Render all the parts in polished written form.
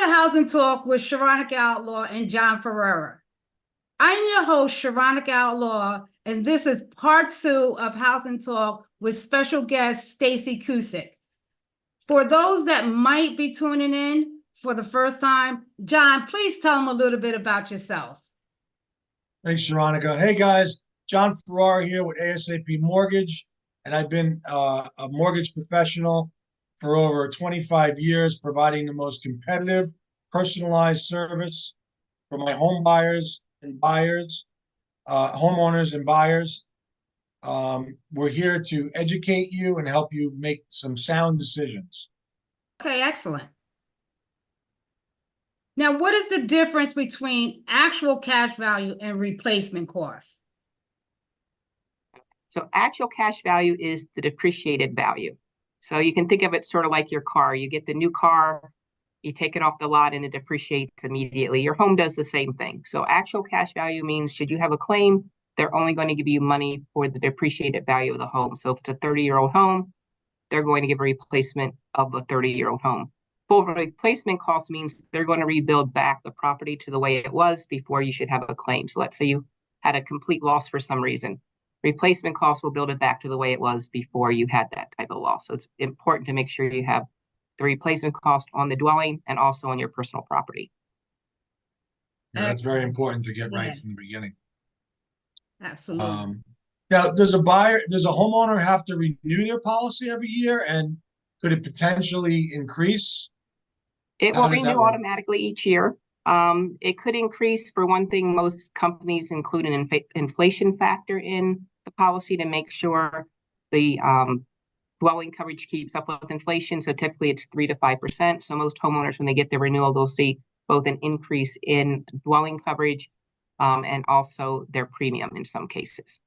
Housing Talk with Sharonica Outlaw and John Ferrera. I'm your host, Sharonica Outlaw, and this is part 2 of Housing Talk with special guest Stacy Cusick. For those that might be tuning in for the first time, John, please tell them a little bit about yourself. Thanks, Sharonica. Hey, guys. John Ferrara here with ASAP Mortgage, and I've been a mortgage professional for over 25 years, providing the most competitive, personalized service for my home buyers and buyers, homeowners and buyers. We're here to educate you and help you make some sound decisions. Okay, excellent. Now, what is the difference between actual cash value and replacement cost? So actual cash value is the depreciated value. So you can think of it sort of like your car. You get the new car, you take it off the lot, and it depreciates immediately. Your home does the same thing. So actual cash value means should you have a claim, they're only going to give you money for the depreciated value of the home. So if it's a 30-year-old home, they're going to give a replacement of a 30-year-old home. Full replacement cost means they're going to rebuild back the property to the way it was before you should have a claim. So let's say you had a complete loss for some reason. Replacement costs will build it back to the way it was before you had that type of loss. So it's important to make sure you have the replacement cost on the dwelling and also on your personal property. Yeah, that's very important to get right from the beginning. Absolutely. Now, does a homeowner have to renew their policy every year, and could it potentially increase? It will renew automatically each year. It could increase. For one thing, most companies include an inflation factor in the policy to make sure the dwelling coverage keeps up with inflation. So typically it's 3 to 5%. So most homeowners, when they get their renewal, they'll see both an increase in dwelling coverage and also their premium in some cases.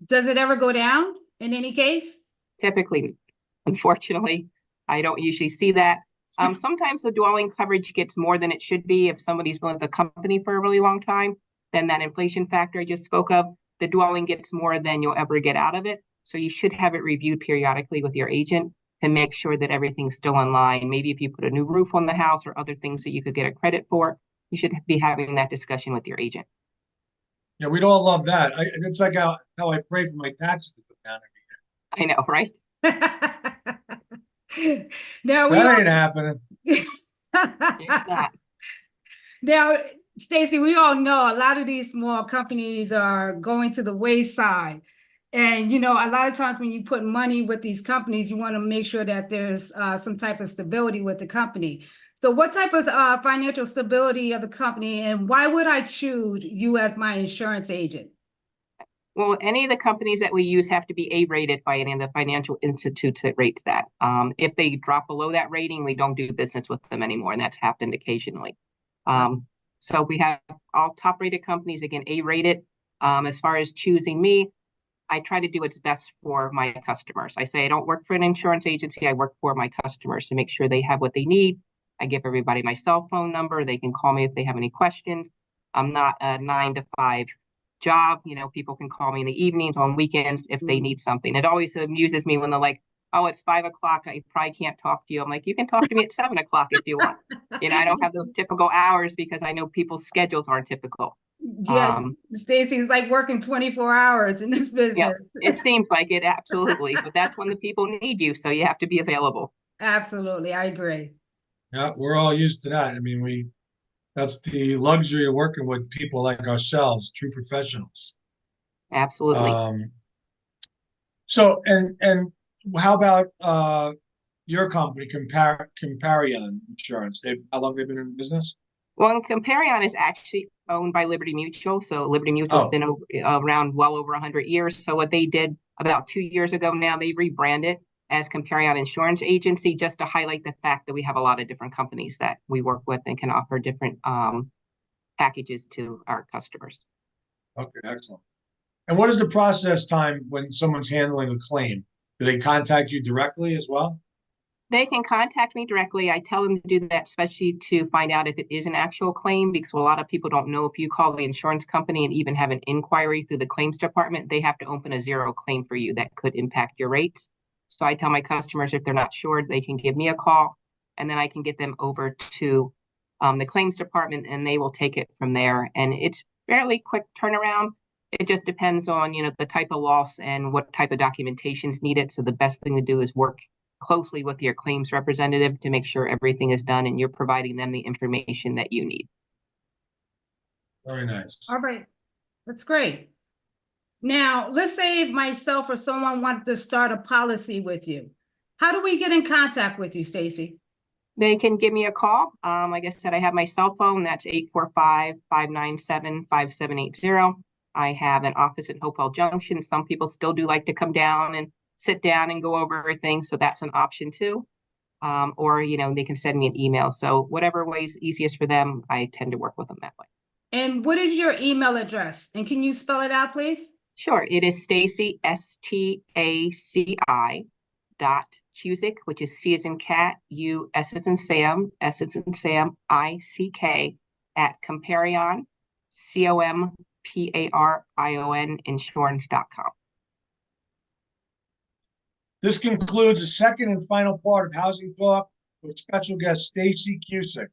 Does it ever go down in any case? Typically, unfortunately, I don't usually see that. Sometimes the dwelling coverage gets more than it should be. If somebody's been with the company for a really long time, then that inflation factor I just spoke of, the dwelling gets more than you'll ever get out of it. So you should have it reviewed periodically with your agent to make sure that everything's still in line. Maybe if you put a new roof on the house or other things that you could get a credit for, you should be having that discussion with your agent. Yeah, we'd all love that. It's like how I pray for my taxes to go down every year. I know, right? Now that ain't happening. It's not. Now, Stacy, we all know a lot of these small companies are going to the wayside. And, you know, a lot of times when you put money with these companies, you want to make sure that there's some type of stability with the company. So what type of financial stability of the company, and why would I choose you as my insurance agent? Well, any of the companies that we use have to be A-rated by any of the financial institutes that rates that. If they drop below that rating, we don't do business with them anymore, and that's happened occasionally. So we have all top-rated companies, again, A-rated. As far as choosing me, I try to do what's best for my customers. I say I don't work for an insurance agency. I work for my customers to make sure they have what they need. I give everybody my cell phone number. They can call me if they have any questions. I'm not a 9 to 5 job. You know, people can call me in the evenings, on weekends if they need something. It always amuses me when they're like, oh, it's 5 o'clock. I probably can't talk to you. I'm like, you can talk to me at 7 o'clock if you want. You know, I don't have those typical hours because I know people's schedules aren't typical. Yeah, Stacy's like working 24 hours in this business. Yeah, it seems like it, absolutely. But that's when the people need you, so you have to be available. Absolutely, I agree. Yeah, we're all used to that. I mean, that's the luxury of working with people like ourselves, true professionals. Absolutely. So, and how about your company, Comparion Insurance? How long have they been in business? Well, Comparion is actually owned by Liberty Mutual. So Liberty Mutual's been around well over 100 years. So what they did about 2 years ago now, they rebranded as Comparion Insurance Agency just to highlight the fact that we have a lot of different companies that we work with and can offer different packages to our customers. Okay, excellent. And what is the process time when someone's handling a claim? Do they contact you directly as well? They can contact me directly. I tell them to do that, especially to find out if it is an actual claim, because a lot of people don't know if you call the insurance company and even have an inquiry through the claims department, they have to open a zero claim for you that could impact your rates. So I tell my customers if they're not sure, they can give me a call, and then I can get them over to the claims department, and they will take it from there. And it's fairly quick turnaround. It just depends on, the type of loss and what type of documentation is needed. So the best thing to do is work closely with your claims representative to make sure everything is done and you're providing them the information that you need. Very nice. All right, that's great. Now, let's say if myself or someone wanted to start a policy with you. How do we get in contact with you, Stacy? They can give me a call. Like I said, I have my cell phone. That's 845-597-5780. I have an office in Hopewell Junction. Some people still do like to come down and sit down and go over things. So that's an option too. Or, they can send me an email. So whatever way is easiest for them, I tend to work with them that way. And what is your email address? And can you spell it out, please? Sure. It is Stacy, STACI .Cusick, which is C as in cat, U, S as in Sam, S as in Sam, ICK at Comparion, COMPARION insurance.com. This concludes the second and final part of Housing Talk with special guest Stacy Cusick.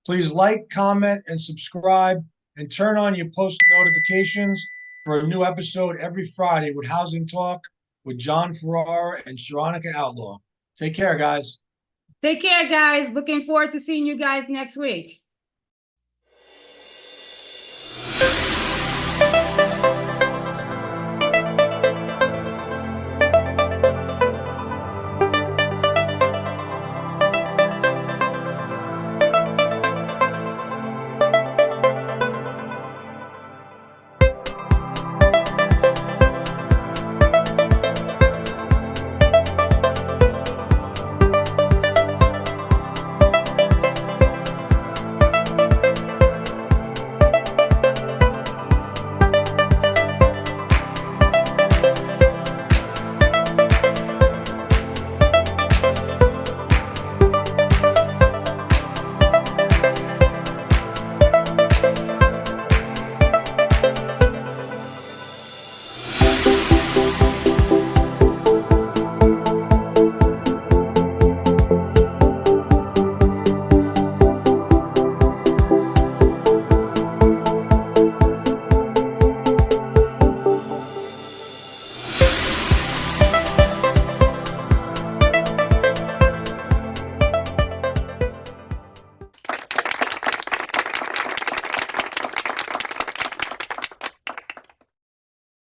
Please like, comment, and subscribe, and turn on your post notifications for a new episode every Friday with Housing Talk with John Ferrara and Sharonica Outlaw. Take care, guys. Take care, guys. Looking forward to seeing you guys next week.